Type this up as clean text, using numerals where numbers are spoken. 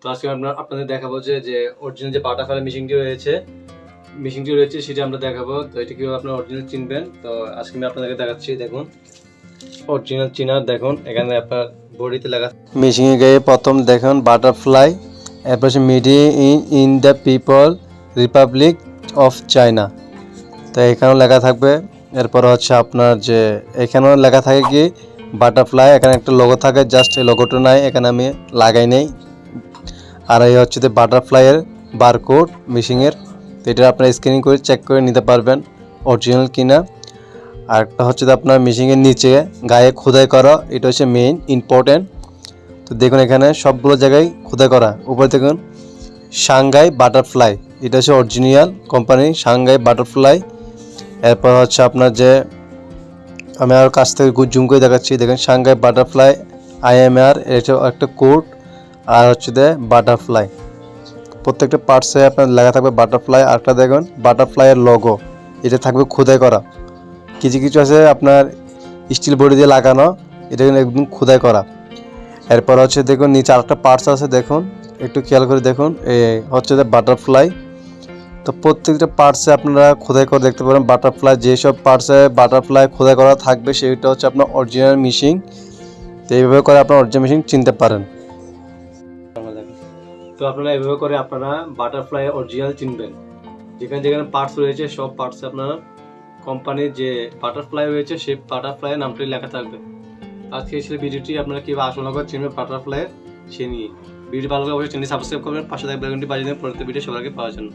তো আজকে আপনাদের দেখাবো যে অরিজিনাল যে বাটারফ্লাই মেশিনটি রয়েছে সেটা আমরা দেখাবো। তো এটা কিভাবে আপনারা অরিজিনাল চিনবেন, তো আজকে আমি আপনাদেরকে দেখাচ্ছি। দেখুন অরিজিনাল চিনার, দেখুন এখানে আপনার বডিতে লেখা মেশিনের গায়ে প্রথম দেখুন বাটারফ্লাই, এরপর made in the people Republic of China. তো এখানেও লেখা থাকবে। এরপর হচ্ছে আপনার যে এখানেও লেখা থাকে কি বাটারফ্লাই, এখানে একটা লোগো থাকে, জাস্ট এই লোগোটা নাই, এখানে আমি লাগাই নেই। আর এই হচ্ছে যে বাটারফ্লাইয়ের বারকোড মেশিনের, তো এটা আপনারা স্ক্যানিং করে চেক করে নিতে পারবেন অরিজিনাল কিনা। আর একটা হচ্ছে যে আপনার মেশিনের নিচে গায়ে খোদাই করা, এটা হচ্ছে মেইন ইম্পর্টেন্ট। তো দেখুন এখানে সবগুলো জায়গায় খোদাই করা, উপরে দেখুন সাংঘাই বাটারফ্লাই, এটা হচ্ছে অরিজিনাল কোম্পানি সাংঘাই বাটারফ্লাই। এরপর হচ্ছে আপনার যে আমি আর কাছ থেকে জুম করে দেখাচ্ছি, দেখেন সাংঘাই বাটারফ্লাই IMR, এটা একটা কোড। আর হচ্ছে যে বাটারফ্লাই, প্রত্যেকটা পার্টসে আপনার লেখা থাকবে বাটারফ্লাই। আরটা দেখুন বাটারফ্লাইয়ের লোগো, এটা থাকবে খোদাই করা। কিছু কিছু আছে আপনার স্টিল বডি দিয়ে লাগানো, এটা কিন্তু একদম খোদাই করা। এরপর হচ্ছে দেখুন নিচে আরেকটা পার্টস আছে, দেখুন একটু খেয়াল করে দেখুন, এই হচ্ছে যে বাটারফ্লাই। তো প্রত্যেকটা পার্টসে আপনারা খোদাই করে দেখতে পারেন বাটারফ্লাই, যেসব পার্টসে বাটারফ্লাই খোদাই করা থাকবে সেটা হচ্ছে আপনার অরিজিনাল মেশিন। তো এইভাবে করে আপনার অরিজিনাল মেশিন চিনতে পারেন। তো আপনারা এইভাবে করে আপনারা বাটারফ্লাই অরিজিনাল চিনবেন। যেখানে যেখানে পার্টস রয়েছে সব পার্টসে আপনার কোম্পানির যে বাটারফ্লাই রয়েছে সেই বাটারফ্লাইয়ের নামটি লেখা থাকবে। আজকে ছিল ভিডিওটি, আপনারা কীভাবে আসলে করে চিনবেন বাটারফ্লাইয়ের সে নিয়ে। ভিডিও ভালো লাগলে অবশ্যই চ্যানেল সাবস্ক্রাইব করবেন, পাশে থাকা বেল আইকনটি বাজিয়ে দেবেন পরবর্তী ভিডিও সবার আগে পাওয়ার জন্য।